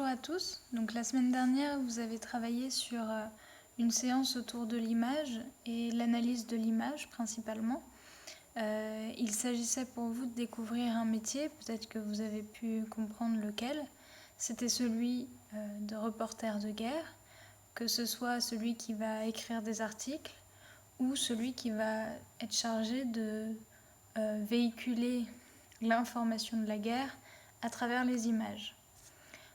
à tous. Donc la semaine dernière, vous avez travaillé sur une séance autour de l'image et l'analyse de l'image principalement. Il s'agissait pour vous de découvrir un métier, peut-être que vous avez pu comprendre lequel. C'était celui de reporter de guerre, que ce soit celui qui va écrire des articles ou celui qui va être chargé de véhiculer l'information de la guerre à travers les images.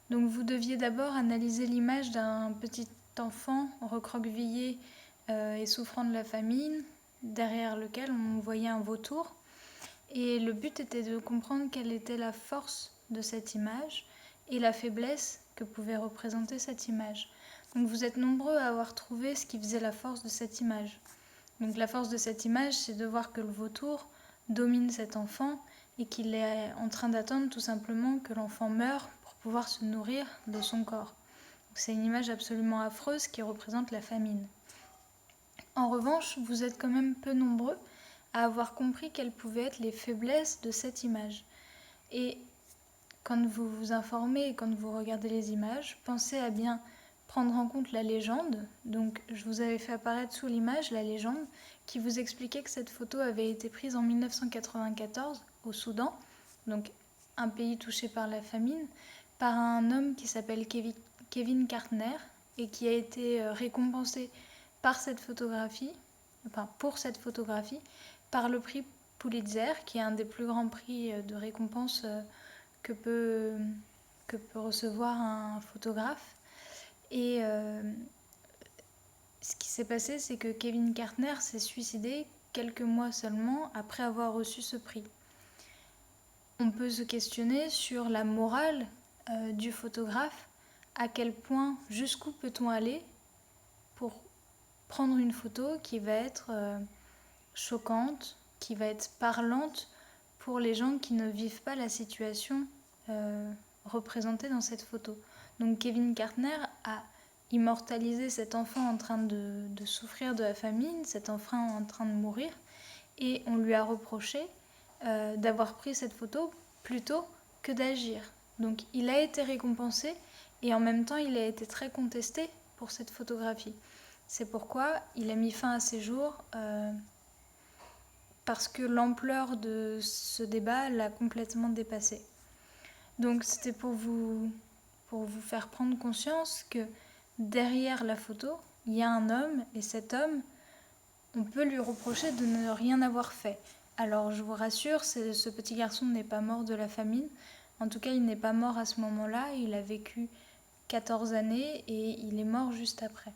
Donc vous deviez d'abord analyser l'image d'un petit enfant recroquevillé et souffrant de la famine, derrière lequel on voyait un vautour. Et le but était de comprendre quelle était la force de cette image et la faiblesse que pouvait représenter cette image. Donc vous êtes nombreux à avoir trouvé ce qui faisait la force de cette image. Donc la force de cette image, c'est de voir que le vautour domine cet enfant et qu'il est en train d'attendre tout simplement que l'enfant meure pour pouvoir se nourrir de son corps. C'est une image absolument affreuse qui représente la famine. En revanche, vous êtes quand même peu nombreux à avoir compris quelles pouvaient être les faiblesses de cette image. Et quand vous vous informez et quand vous regardez les images, pensez à bien prendre en compte la légende. Donc je vous avais fait apparaître sous l'image la légende qui vous expliquait que cette photo avait été prise en 1994 au Soudan, donc un pays touché par la famine, par un homme qui s'appelle Kevin Kartner et qui a été récompensé par cette photographie, pour cette photographie, par le prix Pulitzer, qui est un des plus grands prix de récompense que peut recevoir un photographe. Et ce qui s'est passé, c'est que Kevin Kartner s'est suicidé quelques mois seulement après avoir reçu ce prix. On peut se questionner sur la morale du photographe, à quel point, jusqu'où peut-on aller pour prendre une photo qui va être choquante, qui va être parlante pour les gens qui ne vivent pas la situation représentée dans cette photo. Donc Kevin Kartner a immortalisé cet enfant en train de souffrir de la famine, cet enfant en train de mourir, et on lui a reproché d'avoir pris cette photo plutôt que d'agir. Donc il a été récompensé et en même temps il a été très contesté pour cette photographie. C'est pourquoi il a mis fin à ses jours parce que l'ampleur de ce débat l'a complètement dépassé. Donc c'était pour vous faire prendre conscience que derrière la photo, il y a un homme et cet homme, on peut lui reprocher de ne rien avoir fait. Alors je vous rassure, ce petit garçon n'est pas mort de la famine. En tout cas, il n'est pas mort à ce moment-là. Il a vécu 14 années et il est mort juste après.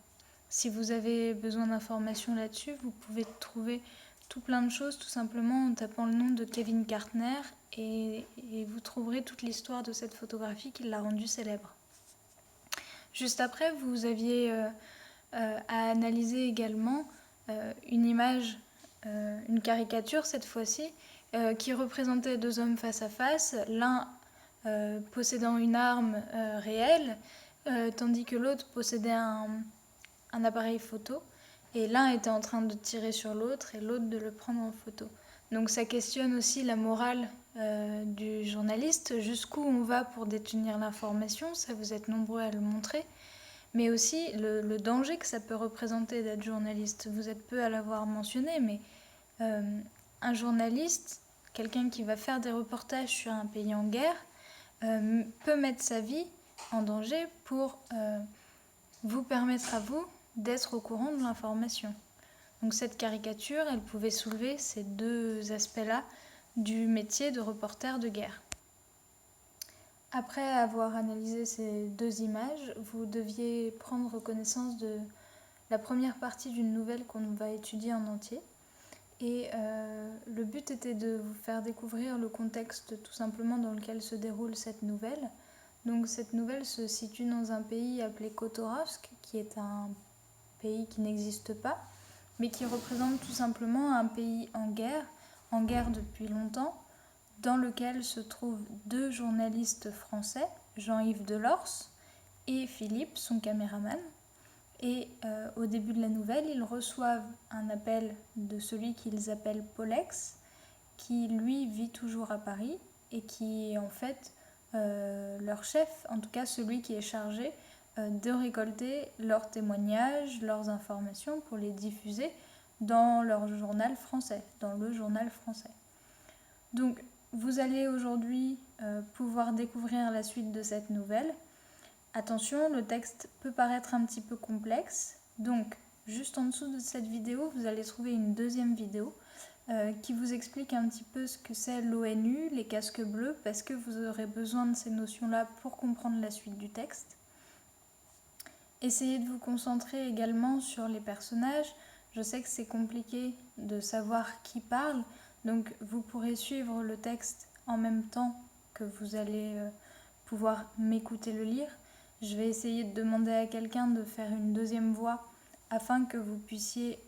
Si vous avez besoin d'informations là-dessus, vous pouvez trouver tout plein de choses tout simplement en tapant le nom de Kevin Kartner et vous trouverez toute l'histoire de cette photographie qui l'a rendue célèbre. Juste après, vous aviez à analyser également une image, une caricature cette fois-ci, qui représentait deux hommes face à face, l'un possédant une arme réelle, tandis que l'autre possédait un appareil photo, et l'un était en train de tirer sur l'autre et l'autre de le prendre en photo. Donc ça questionne aussi la morale du journaliste, jusqu'où on va pour détenir l'information, ça vous êtes nombreux à le montrer, mais aussi le danger que ça peut représenter d'être journaliste. Vous êtes peu à l'avoir mentionné, mais un journaliste, quelqu'un qui va faire des reportages sur un pays en guerre, peut mettre sa vie en danger pour vous permettre à vous d'être au courant de l'information. Donc cette caricature, elle pouvait soulever ces deux aspects-là du métier de reporter de guerre. Après avoir analysé ces deux images, vous deviez prendre connaissance de la première partie d'une nouvelle qu'on va étudier en entier. Et le but était de vous faire découvrir le contexte tout simplement dans lequel se déroule cette nouvelle. Donc cette nouvelle se situe dans un pays appelé Kotorovsk, qui est un pays qui n'existe pas, mais qui représente tout simplement un pays en guerre depuis longtemps, dans lequel se trouvent deux journalistes français, Jean-Yves Delors et Philippe, son caméraman. Et au début de la nouvelle, ils reçoivent un appel de celui qu'ils appellent Polex, qui lui vit toujours à Paris et qui est en fait leur chef, en tout cas celui qui est chargé de récolter leurs témoignages, leurs informations pour les diffuser dans leur journal français, dans le journal français. Donc vous allez aujourd'hui pouvoir découvrir la suite de cette nouvelle. Attention, le texte peut paraître un petit peu complexe, donc juste en dessous de cette vidéo, vous allez trouver une deuxième vidéo qui vous explique un petit peu ce que c'est l'ONU, les casques bleus, parce que vous aurez besoin de ces notions-là pour comprendre la suite du texte. Essayez de vous concentrer également sur les personnages. Je sais que c'est compliqué de savoir qui parle, donc vous pourrez suivre le texte en même temps que vous allez pouvoir m'écouter le lire. Je vais essayer de demander à quelqu'un de faire une deuxième voix afin que vous puissiez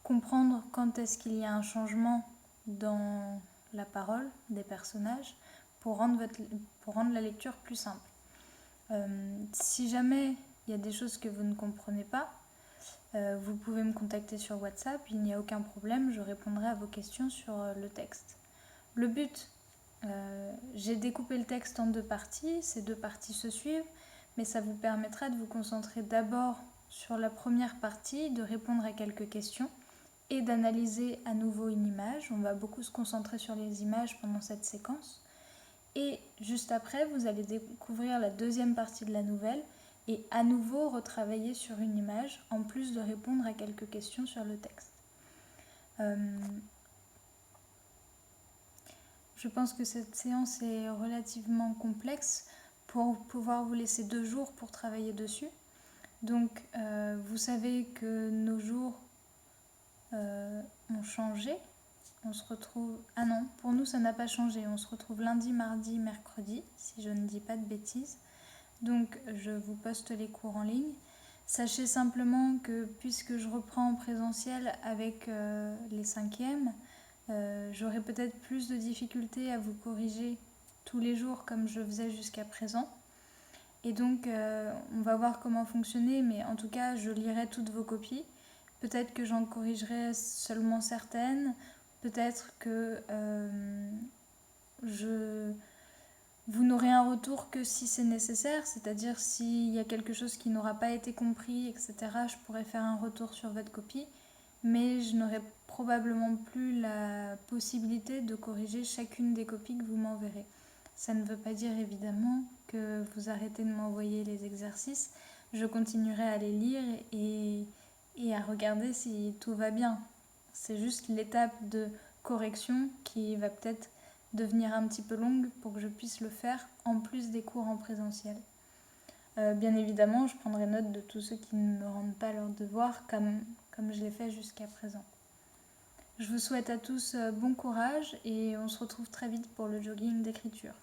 comprendre quand est-ce qu'il y a un changement dans la parole des personnages pour rendre la lecture plus simple. Si jamais il y a des choses que vous ne comprenez pas, vous pouvez me contacter sur WhatsApp, il n'y a aucun problème, je répondrai à vos questions sur le texte. Le but, j'ai découpé le texte en 2 parties, ces 2 parties se suivent, mais ça vous permettra de vous concentrer d'abord sur la première partie, de répondre à quelques questions et d'analyser à nouveau une image. On va beaucoup se concentrer sur les images pendant cette séquence. Et juste après, vous allez découvrir la deuxième partie de la nouvelle et à nouveau retravailler sur une image, en plus de répondre à quelques questions sur le texte. Je pense que cette séance est relativement complexe pour pouvoir vous laisser 2 jours pour travailler dessus. Donc, vous savez que nos jours ont changé. On se retrouve... Ah non, pour nous ça n'a pas changé. On se retrouve lundi, mardi, mercredi, si je ne dis pas de bêtises. Donc je vous poste les cours en ligne. Sachez simplement que puisque je reprends en présentiel avec les 5e, j'aurai peut-être plus de difficultés à vous corriger tous les jours comme je faisais jusqu'à présent. Et donc on va voir comment fonctionner, mais en tout cas je lirai toutes vos copies. Peut-être que j'en corrigerai seulement certaines. Peut-être que vous n'aurez un retour que si c'est nécessaire, c'est-à-dire s'il y a quelque chose qui n'aura pas été compris, etc., je pourrais faire un retour sur votre copie, mais je n'aurai probablement plus la possibilité de corriger chacune des copies que vous m'enverrez. Ça ne veut pas dire évidemment que vous arrêtez de m'envoyer les exercices, je continuerai à les lire et à regarder si tout va bien. C'est juste l'étape de correction qui va peut-être devenir un petit peu longue pour que je puisse le faire en plus des cours en présentiel. Bien évidemment, je prendrai note de tous ceux qui ne me rendent pas leurs devoirs comme je l'ai fait jusqu'à présent. Je vous souhaite à tous bon courage et on se retrouve très vite pour le jogging d'écriture.